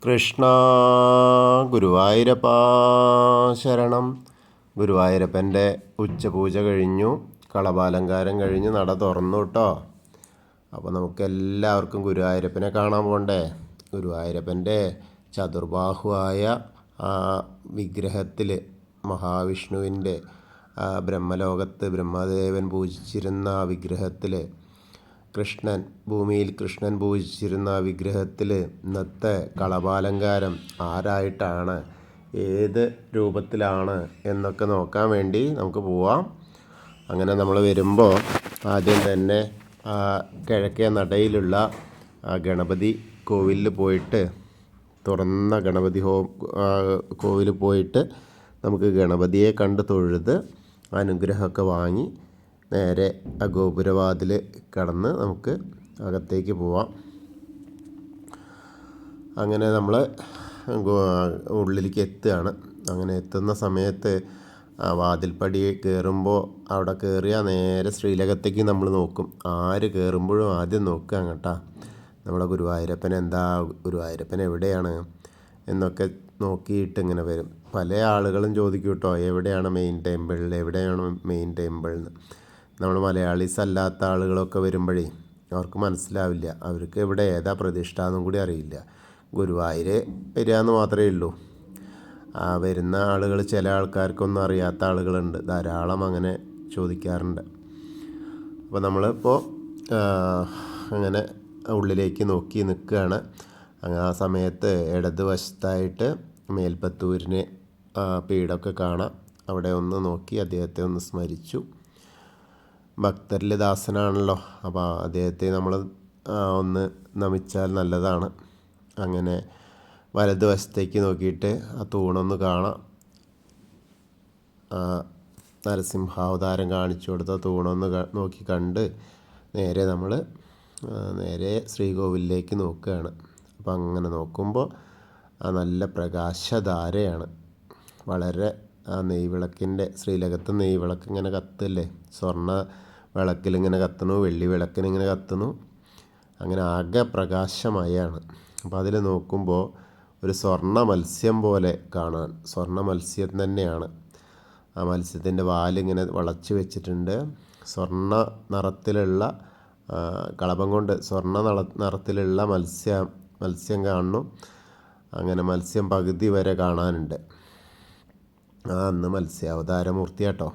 കൃഷ്ണ ഗുരുവായൂരപ്പ ശരണം. ഗുരുവായൂരപ്പൻ്റെ ഉച്ചപൂജ കഴിഞ്ഞു, കളഭാലങ്കാരം കഴിഞ്ഞ് നട തുറന്നു കേട്ടോ. അപ്പോൾ നമുക്കെല്ലാവർക്കും ഗുരുവായൂരപ്പനെ കാണാൻ പോകണ്ടേ. ഗുരുവായൂരപ്പൻ്റെ ചതുർബാഹുവായ ആ വിഗ്രഹത്തിൽ മഹാവിഷ്ണുവിൻ്റെ ബ്രഹ്മലോകത്ത് ബ്രഹ്മദേവൻ പൂജിച്ചിരുന്ന ആ വിഗ്രഹത്തിൽ കൃഷ്ണൻ ഭൂമിയിൽ കൃഷ്ണൻ പൂജിച്ചിരുന്ന വിഗ്രഹത്തിൽ ഇന്നത്തെ കളഭാലങ്കാരം ആരായിട്ടാണ്, ഏത് രൂപത്തിലാണ് എന്നൊക്കെ നോക്കാൻ വേണ്ടി നമുക്ക് പോവാം. അങ്ങനെ നമ്മൾ വരുമ്പോൾ ആദ്യം തന്നെ കിഴക്കേ നടയിലുള്ള ഗണപതി കോവിലിൽ പോയിട്ട്, തുറന്ന ഗണപതി കോവിൽ പോയിട്ട് നമുക്ക് ഗണപതിയെ കണ്ട് തൊഴുത് അനുഗ്രഹമൊക്കെ വാങ്ങി നേരെ ആ ഗോപുരവാതിൽ കടന്ന് നമുക്ക് അകത്തേക്ക് പോവാം. അങ്ങനെ നമ്മൾ ഉള്ളിലേക്ക് എത്തുകയാണ്. അങ്ങനെ എത്തുന്ന സമയത്ത് വാതിൽപ്പടി കയറുമ്പോൾ അവിടെ കയറിയാൽ നേരെ ശ്രീലകത്തേക്ക് നമ്മൾ നോക്കും. ആര് കയറുമ്പോഴും ആദ്യം നോക്കുക കേട്ടോ, നമ്മളെ ഗുരുവായൂരപ്പൻ എവിടെയാണ് എന്നൊക്കെ നോക്കിയിട്ട് ഇങ്ങനെ വരും. പല ആളുകളും ചോദിക്കും കേട്ടോ, എവിടെയാണ് മെയിൻ ടെമ്പിൾ എന്ന്. നമ്മൾ മലയാളീസ് അല്ലാത്ത ആളുകളൊക്കെ വരുമ്പോഴേ അവർക്ക് മനസ്സിലാവില്ല. അവർക്ക് ഇവിടെ ഏതാ പ്രതിഷ്ഠ എന്നും കൂടി അറിയില്ല. ഗുരുവായൂർ വരിക എന്ന് മാത്രമേ ഉള്ളൂ. വരുന്ന ആളുകൾ, ചില ആൾക്കാർക്കൊന്നും അറിയാത്ത ആളുകളുണ്ട്, ധാരാളം അങ്ങനെ ചോദിക്കാറുണ്ട്. അപ്പോൾ നമ്മളിപ്പോൾ അങ്ങനെ ഉള്ളിലേക്ക് നോക്കി നിൽക്കുകയാണ്. അങ്ങനെ ആ സമയത്ത് ഇടതുവശത്തായിട്ട് മേൽപ്പത്തൂരിന് പീഠമൊക്കെ കാണാം. അവിടെ ഒന്ന് നോക്കി അദ്ദേഹത്തെ ഒന്ന് സ്മരിച്ചു. ഭക്തരിൽ ദാസനാണല്ലോ, അപ്പോൾ അദ്ദേഹത്തെ നമ്മൾ ഒന്ന് നമിച്ചാൽ നല്ലതാണ്. അങ്ങനെ വലതുവശത്തേക്ക് നോക്കിയിട്ട് ആ തൂണൊന്ന് കാണാം. നരസിംഹാവതാരം കാണിച്ചു കൊടുത്ത തൂണൊന്ന് നോക്കി കണ്ട് നേരെ ശ്രീകോവിലേക്ക് നോക്കുകയാണ്. അപ്പോൾ അങ്ങനെ നോക്കുമ്പോൾ നല്ല പ്രകാശധാരയാണ്. വളരെ ശ്രീലകത്ത് നെയ്വിളക്ക് ഇങ്ങനെ കത്തല്ലേ, സ്വർണ്ണ വിളക്കിലിങ്ങനെ കത്തുന്നു, വെള്ളി വിളക്കിനിങ്ങനെ കത്തുന്നു. അങ്ങനെ ആകെ പ്രകാശമയാണ്. അപ്പോൾ അതിൽ നോക്കുമ്പോൾ ഒരു സ്വർണ്ണ മത്സ്യം പോലെ കാണാൻ, സ്വർണ്ണ മത്സ്യം തന്നെയാണ്. ആ മത്സ്യത്തിൻ്റെ വാലിങ്ങനെ വളച്ച് വെച്ചിട്ടുണ്ട്. സ്വർണ്ണ നിറത്തിലുള്ള കളഭം കൊണ്ട് സ്വർണ്ണ നിറത്തിലുള്ള മത്സ്യം കാണുന്നു. അങ്ങനെ മത്സ്യം പകുതി വരെ കാണാനുണ്ട്. അന്ന് മത്സ്യാവതാരമൂർത്തിയാട്ടോ.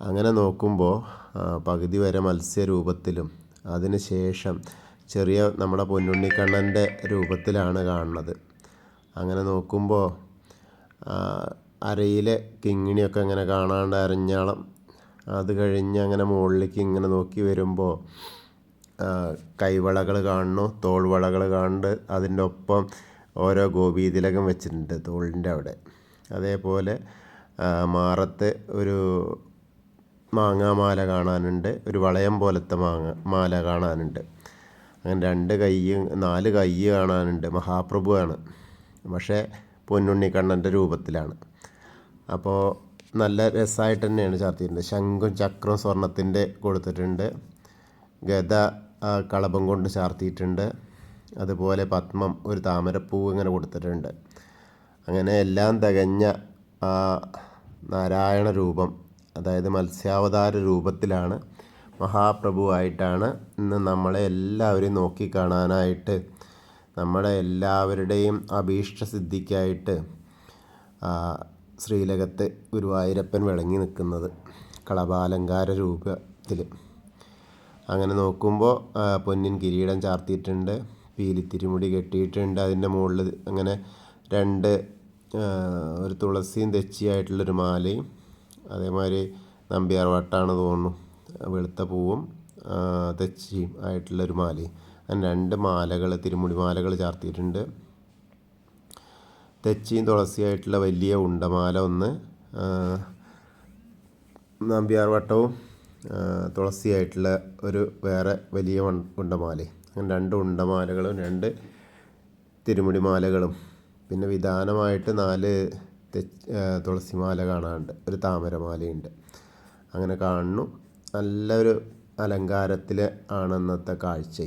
അങ്ങനെ നോക്കുമ്പോൾ പകുതി വരെ മത്സ്യരൂപത്തിലും അതിന് ശേഷം ചെറിയ നമ്മുടെ പൊന്നുണ്ണിക്കണ്ണൻ്റെ രൂപത്തിലാണ് കാണുന്നത്. അങ്ങനെ നോക്കുമ്പോൾ അരയിലെ കിങ്ങിണിയൊക്കെ ഇങ്ങനെ കാണാണ്ട്, അരഞ്ഞാളം. അത് കഴിഞ്ഞ് അങ്ങനെ മുകളിലേക്ക് ഇങ്ങനെ നോക്കി വരുമ്പോൾ കൈവളകൾ കാണുന്നു, തോൾവളകൾ കാണുന്നുണ്ട്. അതിൻ്റെ ഒപ്പം ഓരോ ഗോപീതിലകം വെച്ചിട്ടുണ്ട് തോളിൻ്റെ അവിടെ. അതേപോലെ മാറത്ത് ഒരു മാങ്ങാമാല കാണാനുണ്ട്, ഒരു വളയം പോലത്തെ മാല കാണാനുണ്ട്. അങ്ങനെ 4 കൈ കാണാനുണ്ട്. മഹാപ്രഭുവാണ്, പക്ഷേ പൊന്നുണ്ണിക്കണ്ണൻ്റെ രൂപത്തിലാണ്. അപ്പോൾ നല്ല രസമായിട്ട് തന്നെയാണ് ചാർത്തിയിട്ടുണ്ട്. ശംഖും ചക്രവും സ്വർണത്തിൻ്റെ കൊടുത്തിട്ടുണ്ട്. ഗദ കളഭം കൊണ്ട് ചാർത്തിയിട്ടുണ്ട്. അതുപോലെ പത്മം, ഒരു താമരപ്പൂവ് ഇങ്ങനെ കൊടുത്തിട്ടുണ്ട്. അങ്ങനെ എല്ലാം തികഞ്ഞ നാരായണ രൂപം, അതായത് മത്സ്യാവതാര രൂപത്തിലാണ് മഹാപ്രഭുവായിട്ടാണ് ഇന്ന് നമ്മളെ എല്ലാവരെയും നോക്കിക്കാണാനായിട്ട്, നമ്മുടെ എല്ലാവരുടെയും അഭീഷ്ടസിദ്ധിക്കായിട്ട് ശ്രീലകത്ത് ഗുരുവായൂരപ്പൻ വിളങ്ങി നിൽക്കുന്നത് കളഭാലങ്കാര രൂപത്തിൽ. അങ്ങനെ നോക്കുമ്പോൾ പൊന്നിൻ കിരീടം ചാർത്തിയിട്ടുണ്ട്, പീലിത്തിരിമുടി കെട്ടിയിട്ടുണ്ട്. അതിൻ്റെ മുകളിൽ അങ്ങനെ ഒരു തുളസിയും തെച്ചിയായിട്ടുള്ളൊരു മാലയും, അതേമാതിരി നമ്പ്യാർ വട്ടാണ് തോന്നുന്നു, വെളുത്ത പൂവും തെച്ചിയും ആയിട്ടുള്ളൊരു മാലയും. അങ്ങനെ 2 മാലകൾ, തിരുമുടി മാലകൾ ചാർത്തിയിട്ടുണ്ട്. തെച്ചിയും തുളസിയായിട്ടുള്ള വലിയ ഉണ്ടമാല ഒന്ന്, നമ്പ്യാർ വട്ടവും തുളസിയായിട്ടുള്ള ഒരു വേറെ വലിയ ഉണ്ടമാലയും. അങ്ങനെ 2 ഉണ്ടമാലകളും 2 തിരുമുടി മാലകളും, പിന്നെ വിധാനമായിട്ട് 4 തുളസിമാല കാണാനുണ്ട്, ഒരു താമരമാലയുണ്ട്. അങ്ങനെ കാണുന്നു. നല്ലൊരു അലങ്കാരത്തിൽ ആണ് ഇന്നത്തെ കാഴ്ച.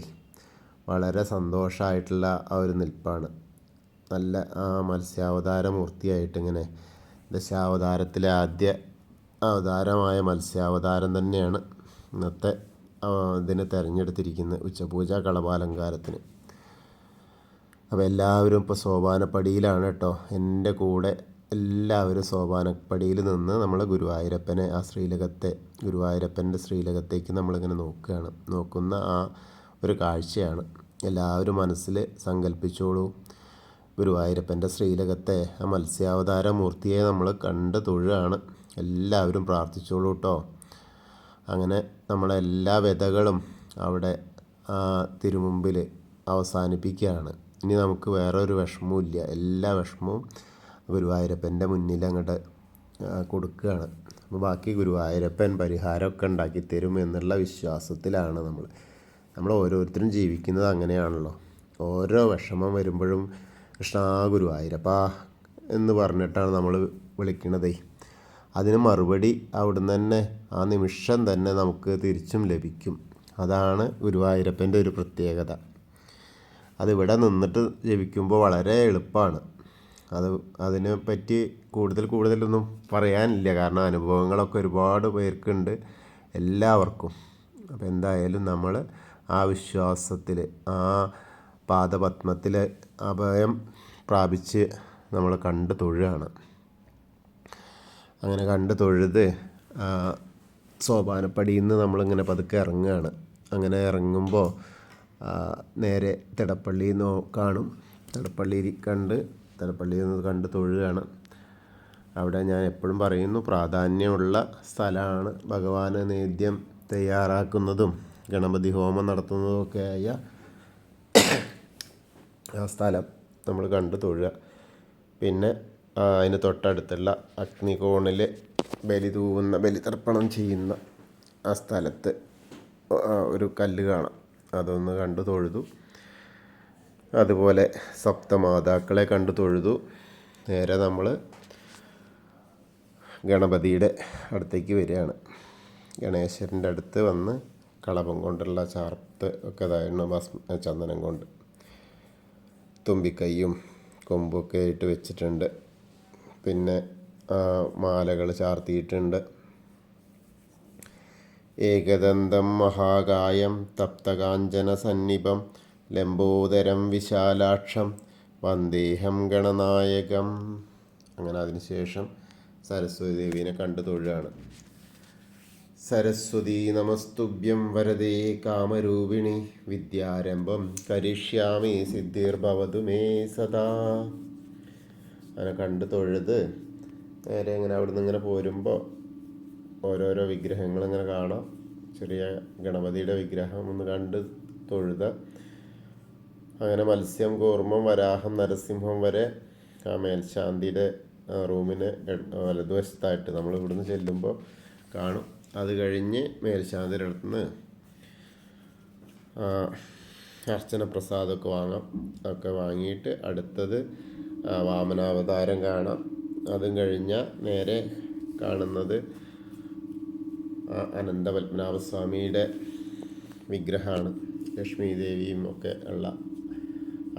വളരെ സന്തോഷമായിട്ടുള്ള ആ ഒരു നിൽപ്പാണ്. നല്ല മത്സ്യാവതാര മൂർത്തിയായിട്ട് ഇങ്ങനെ ദശാവതാരത്തിലെ ആദ്യ അവതാരമായ മത്സ്യാവതാരം തന്നെയാണ് ഇന്നത്തെ ഇതിന് തിരഞ്ഞെടുത്തിരിക്കുന്നത് ഉച്ചപൂജ കളഭാലങ്കാരത്തിന്. അപ്പോൾ എല്ലാവരും ഇപ്പോൾ സോപാനപ്പടിയിലാണ് കേട്ടോ. എൻ്റെ കൂടെ എല്ലാവരും സോപാനപ്പടിയിൽ നിന്ന് നമ്മൾ ഗുരുവായൂരപ്പനെ ആ ഗുരുവായൂരപ്പൻ്റെ ശ്രീലകത്തേക്ക് നമ്മളിങ്ങനെ നോക്കുന്ന ആ ഒരു കാഴ്ചയാണ്. എല്ലാവരും മനസ്സിൽ സങ്കല്പിച്ചോളൂ. ഗുരുവായൂരപ്പൻ്റെ ശ്രീലകത്തെ ആ മത്സ്യാവതാര മൂർത്തിയെ നമ്മൾ കണ്ട് തൊഴുകയാണ്. എല്ലാവരും പ്രാർത്ഥിച്ചോളൂ കേട്ടോ. അങ്ങനെ നമ്മളെല്ലാ വ്യതകളും അവിടെ തിരുമുമ്പിൽ അവസാനിപ്പിക്കുകയാണ്. ഇനി നമുക്ക് വേറെ ഒരു വിഷമവും ഇല്ല. എല്ലാ വിഷമവും ഗുരുവായൂരപ്പൻ്റെ മുന്നിൽ അങ്ങോട്ട് കൊടുക്കുകയാണ്. അപ്പോൾ ബാക്കി ഗുരുവായൂരപ്പൻ പരിഹാരമൊക്കെ ഉണ്ടാക്കി തരും എന്നുള്ള വിശ്വാസത്തിലാണ് നമ്മൾ ഓരോരുത്തരും ജീവിക്കുന്നത്. അങ്ങനെയാണല്ലോ. ഓരോ വിഷമം വരുമ്പോഴും കൃഷ്ണ ഗുരുവായൂരപ്പ എന്ന് പറഞ്ഞിട്ടാണ് നമ്മൾ വിളിക്കണതേ. അതിന് മറുപടി അവിടുന്ന് തന്നെ ആ നിമിഷം തന്നെ നമുക്ക് തിരിച്ചും ലഭിക്കും. അതാണ് ഗുരുവായൂരപ്പൻ്റെ ഒരു പ്രത്യേകത. അതിവിടെ നിന്നിട്ട് ജപിക്കുമ്പോൾ വളരെ എളുപ്പമാണ്. അതിനെ പറ്റി കൂടുതലൊന്നും പറയാനില്ല. കാരണം അനുഭവങ്ങളൊക്കെ ഒരുപാട് പേർക്കുണ്ട്, എല്ലാവർക്കും. അപ്പോൾ എന്തായാലും നമ്മൾ ആ വിശ്വാസത്തിൽ ആ പാദപത്മത്തിൽ അഭയം പ്രാപിച്ച് നമ്മൾ കണ്ട് തൊഴുകയാണ്. അങ്ങനെ കണ്ട് തൊഴുത് സോപാനപ്പടിയിൽ നിന്ന് നമ്മളിങ്ങനെ പതുക്കെ ഇറങ്ങുകയാണ്. അങ്ങനെ ഇറങ്ങുമ്പോൾ നേരെ തിടപ്പള്ളി കാണും. തിടപ്പള്ളിയിൽ നിന്ന് കണ്ട് തൊഴുകയാണ്. അവിടെ ഞാൻ എപ്പോഴും പറയുന്നു, പ്രാധാന്യമുള്ള സ്ഥലമാണ്. ഭഗവാന് നേദ്യം തയ്യാറാക്കുന്നതും ഗണപതി ഹോമം നടത്തുന്നതുമൊക്കെ ആയ ആ സ്ഥലം നമ്മൾ കണ്ട് തൊഴുക. പിന്നെ അതിന് തൊട്ടടുത്തുള്ള അഗ്നികോണിൽ ബലിതർപ്പണം ചെയ്യുന്ന ആ സ്ഥലത്ത് ഒരു കല്ല് കാണാം. അതൊന്ന് കണ്ടു തൊഴുതു. അതുപോലെ സപ്തമാതാക്കളെ കണ്ടു തൊഴുതു. നേരെ നമ്മൾ ഗണപതിയുടെ അടുത്തേക്ക് വരികയാണ്. ഗണേശൻ്റെ അടുത്ത് വന്ന് കളഭം കൊണ്ടുള്ള ചാർത്ത് ഒക്കെ ഇതായിരുന്നു, ചന്ദനം കൊണ്ട് തുമ്പിക്കൈയും കൊമ്പൊക്കെ ആയിട്ട് വെച്ചിട്ടുണ്ട്. പിന്നെ മാലകൾ ചാർത്തിയിട്ടുണ്ട്. ഏകദന്തം മഹാകായം തപ്തകാഞ്ചന സന്നിഭം ലംബോദരം വിശാലാക്ഷം വന്ദേഹം ഗണനായകം. അങ്ങനെ അതിനുശേഷം സരസ്വതി ദേവീനെ കണ്ടു തൊഴുകയാണ്. സരസ്വതി നമസ്തുഭ്യം വരദേ കാമരൂപിണി വിദ്യാരംഭം കരിഷ്യാമി സിദ്ധിർഭവതു മേ സദാ. അങ്ങനെ കണ്ടു തൊഴുത് നേരെ ഇങ്ങനെ അവിടുന്ന് ഇങ്ങനെ പോരുമ്പോൾ ഓരോരോ വിഗ്രഹങ്ങളിങ്ങനെ കാണാം. ചെറിയ ഗണപതിയുടെ വിഗ്രഹം ഒന്ന് കണ്ട് തൊഴുത. അങ്ങനെ മത്സ്യം, കൂർമ്മം, വരാഹം, നരസിംഹം വരെ ആ മേൽശാന്തിയുടെ റൂമിന് വലതുവശത്തായിട്ട് നമ്മൾ ഇവിടുന്ന് ചെല്ലുമ്പോൾ കാണും. അത് കഴിഞ്ഞ് മേൽശാന്തിയുടെ അടുത്തുനിന്ന് അർച്ചന പ്രസാദമൊക്കെ വാങ്ങാം. അതൊക്കെ വാങ്ങിയിട്ട് അടുത്തത് വാമനാവതാരം കാണാം. അതും കഴിഞ്ഞാൽ നേരെ കാണുന്നത് അനന്തപത്മനാഭസ്വാമിയുടെ വിഗ്രഹമാണ്. ലക്ഷ്മി ദേവിയും ഒക്കെ ഉള്ള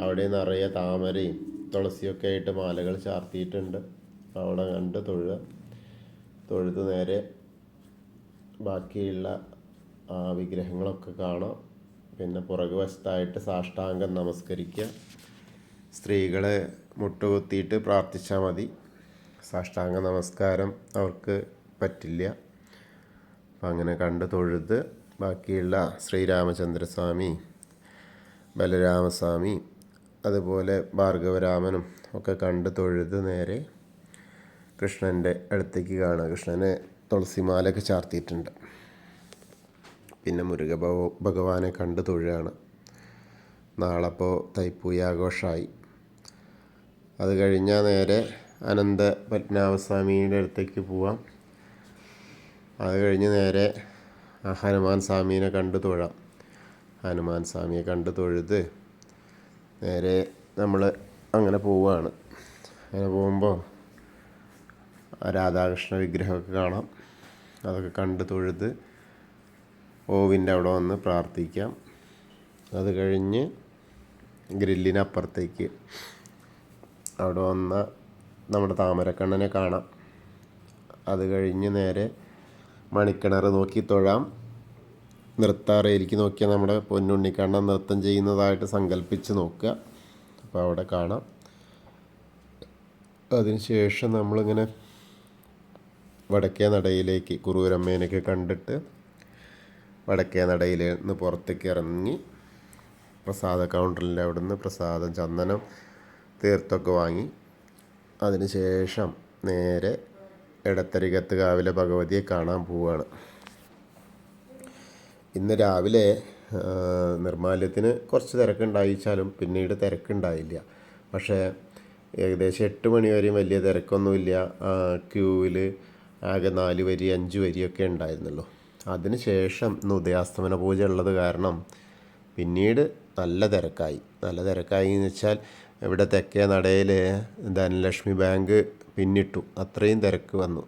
അവിടെ നിറയെ താമരയും തുളസിയൊക്കെ ആയിട്ട് മാലകൾ ചാർത്തിയിട്ടുണ്ട്. അവിടെ കണ്ട് തൊഴുത് നേരെ ബാക്കിയുള്ള ആ വിഗ്രഹങ്ങളൊക്കെ കാണാം. പിന്നെ പുറകുവശത്തായിട്ട് സാഷ്ടാംഗം നമസ്കരിക്കുക. സ്ത്രീകളെ മുട്ടുകുത്തിയിട്ട് പ്രാർത്ഥിച്ചാൽ മതി. സാഷ്ടാംഗ നമസ്കാരം അവർക്ക് പറ്റില്ല. അപ്പം അങ്ങനെ കണ്ട് തൊഴുത് ബാക്കിയുള്ള ശ്രീരാമചന്ദ്രസ്വാമി, ബലരാമസ്വാമി, അതുപോലെ ഭാർഗവരാമനും ഒക്കെ കണ്ട് തൊഴുത് നേരെ കൃഷ്ണൻ്റെ അടുത്തേക്ക് കാണുക. കൃഷ്ണനെ തുളസിമാലയൊക്കെ ചാർത്തിയിട്ടുണ്ട്. പിന്നെ മുരുക ഭഗവാനെ കണ്ട് തൊഴുകയാണ്. നാളെ ഇപ്പോൾ തൈപ്പൂയ ആഘോഷമായി. അത് കഴിഞ്ഞാൽ നേരെ അനന്ത പത്മനാഭസ്വാമിയുടെ അടുത്തേക്ക് പോവാം. അത് കഴിഞ്ഞ് നേരെ ഹനുമാൻ സ്വാമീനെ കണ്ട് തൊഴാം. ഹനുമാൻ സ്വാമിയെ കണ്ട് തൊഴുത് നേരെ നമ്മൾ അങ്ങനെ പോവുകയാണ്. അങ്ങനെ പോകുമ്പോൾ രാധാകൃഷ്ണ വിഗ്രഹമൊക്കെ കാണാം. അതൊക്കെ കണ്ട് തൊഴുത് ഓവിൻ്റെ അവിടെ വന്ന് പ്രാർത്ഥിക്കാം. അത് കഴിഞ്ഞ് ഗ്രില്ലിനപ്പുറത്തേക്ക് അവിടെ വന്ന നമ്മുടെ താമരക്കണ്ണനെ കാണാം. അത് കഴിഞ്ഞ് നേരെ മണിക്കിണർ നോക്കി തൊഴാം. നൃത്താറയിലേക്ക് നോക്കിയാൽ നമ്മുടെ പൊന്നുണ്ണിക്കണ്ണൻ നൃത്തം ചെയ്യുന്നതായിട്ട് സങ്കല്പിച്ച് നോക്കുക. അപ്പോൾ അവിടെ കാണാം. അതിനുശേഷം നമ്മളിങ്ങനെ വടക്കേ നടയിലേക്ക് കുറൂരമ്മേനൊക്കെ കണ്ടിട്ട് വടക്കേ നടയിൽ നിന്ന് പുറത്തേക്ക് ഇറങ്ങി പ്രസാദ കൗണ്ടറിൻ്റെ അവിടെ നിന്ന് പ്രസാദം, ചന്ദനം, തീർത്തൊക്കെ വാങ്ങി അതിനുശേഷം നേരെ എടത്തരികത്ത് കാവിലെ ഭഗവതിയെ കാണാൻ പോവുകയാണ്. ഇന്ന് രാവിലെ നിർമ്മാല്യത്തിന് കുറച്ച് തിരക്കുണ്ടായിച്ചാലും പിന്നീട് തിരക്കുണ്ടായില്ല. പക്ഷേ ഏകദേശം 8 മണി വരെയും വലിയ തിരക്കൊന്നുമില്ല. ക്യൂവിൽ ആകെ 4 വരി 5 വരിയൊക്കെ ഉണ്ടായിരുന്നല്ലോ. അതിന് ശേഷം ഇന്ന് ഉദയാസ്തമന പൂജ ഉള്ളത് കാരണം പിന്നീട് നല്ല തിരക്കായി എന്ന് വെച്ചാൽ ഇവിടെ തെക്കേ നടയിൽ ധനലക്ഷ്മി ബാങ്ക് പിന്നിട്ടു, അത്രയും തിരക്ക് വന്നു.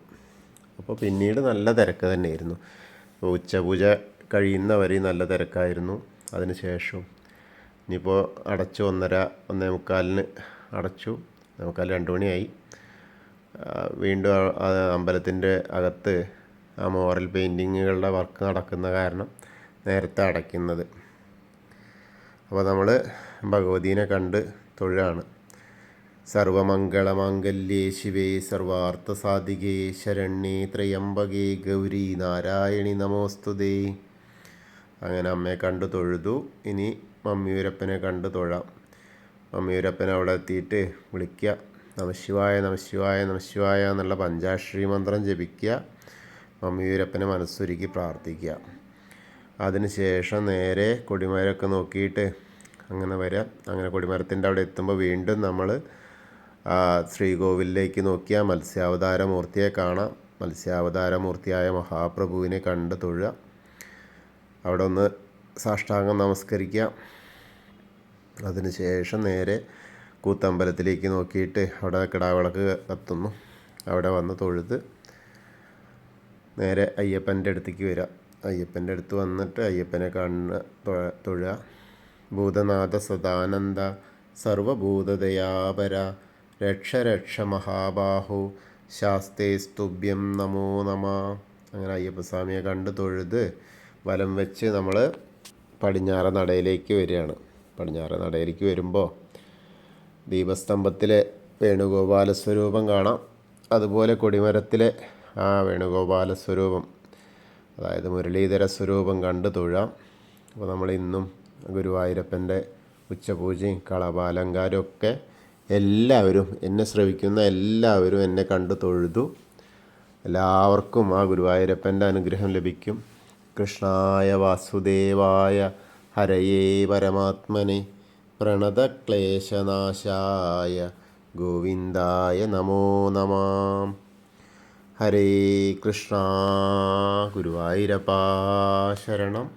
അപ്പോൾ പിന്നീട് നല്ല തിരക്ക് തന്നെയായിരുന്നു. ഉച്ചപൂജ കഴിയുന്നവരെയും നല്ല തിരക്കായിരുന്നു. അതിന് ശേഷം ഇനിയിപ്പോൾ അടച്ചു 1:45 അടച്ചു. 2 മണിയായി. വീണ്ടും അമ്പലത്തിൻ്റെ അകത്ത് ആ മോറൽ പെയിൻറ്റിങ്ങുകളുടെ വർക്ക് നടക്കുന്ന കാരണം നേരത്തെ അടയ്ക്കുന്നത്. അപ്പോൾ നമ്മൾ ഭഗവതീനെ കണ്ട് തൊഴാണ്. സർവമംഗളമാംഗല്യേ ശിവേ സർവാർത്ഥസാധികേ ശരണ്യേ ത്രയംബകേ ഗൗരി നാരായണി നമോസ്തുതേ. അങ്ങനെ അമ്മയെ കണ്ടു തൊഴുതു. ഇനി മമ്മിയൂരപ്പനെ കണ്ടു തൊഴാം. മമ്മിയൂരപ്പനെ അവിടെ എത്തിയിട്ട് വിളിക്കുക, നമശിവായ നമശിവായ നമശിവായ എന്നുള്ള പഞ്ചാക്ഷരി മന്ത്രം ജപിക്കുക. മമ്മിയൂരപ്പനെ മനസ്സൊരുക്കി പ്രാർത്ഥിക്കുക. അതിനുശേഷം നേരെ കൊടിമരമൊക്കെ നോക്കിയിട്ട് അങ്ങനെ വരാം. അങ്ങനെ കൊടിമരത്തിൻ്റെ അവിടെ എത്തുമ്പോൾ വീണ്ടും നമ്മൾ ശ്രീകോവിലേക്ക് നോക്കിയാൽ മത്സ്യാവതാരമൂർത്തിയെ കാണാം. മത്സ്യാവതാരമൂർത്തിയായ മഹാപ്രഭുവിനെ കണ്ട് തൊഴുക. അവിടെ ഒന്ന് സാഷ്ടാംഗം നമസ്കരിക്കുക. അതിനുശേഷം നേരെ കൂത്തമ്പലത്തിലേക്ക് നോക്കിയിട്ട് അവിടെ കിടാവിളക്ക് കത്തുന്നു. അവിടെ വന്ന് തൊഴുത് നേരെ അയ്യപ്പൻ്റെ അടുത്തേക്ക് വരിക. അയ്യപ്പൻ്റെ അടുത്ത് വന്നിട്ട് അയ്യപ്പനെ തൊഴുക. ഭൂതനാഥ സദാനന്ദ സർവഭൂതദയാപര രക്ഷ രക്ഷ മഹാബാഹു ശാസ്തേ സ്തുഭ്യം നമോ നമ. അങ്ങനെ അയ്യപ്പസ്വാമിയെ കണ്ട് തൊഴുത് വലം വെച്ച് നമ്മൾ പടിഞ്ഞാറ് നടയിലേക്ക് വരികയാണ്. പടിഞ്ഞാറ് നടയിലേക്ക് വരുമ്പോൾ ദീപസ്തംഭത്തിലെ വേണുഗോപാല സ്വരൂപം കാണാം. അതുപോലെ കൊടിമരത്തിലെ ആ വേണുഗോപാല സ്വരൂപം, അതായത് മുരളീധര സ്വരൂപം കണ്ട് തൊഴാം. അപ്പോൾ നമ്മൾ ഇന്നും ഗുരുവായൂരപ്പൻ്റെ ഉച്ചപൂജയും കളഭാലങ്കാരവും ഒക്കെ എല്ലാവരും, എന്നെ ശ്രവിക്കുന്ന എല്ലാവരും എന്നെ കണ്ട് തൊഴുതു. എല്ലാവർക്കും ആ ഗുരുവായൂരപ്പൻ്റെ അനുഗ്രഹം ലഭിക്കും. കൃഷ്ണായ വാസുദേവായ ഹരയേ പരമാത്മനെ പ്രണതക്ലേശനാശായ ഗോവിന്ദായ നമോ നമഃ. ഹരേ കൃഷ്ണ. ഗുരുവായൂരപ്പാ ശരണം.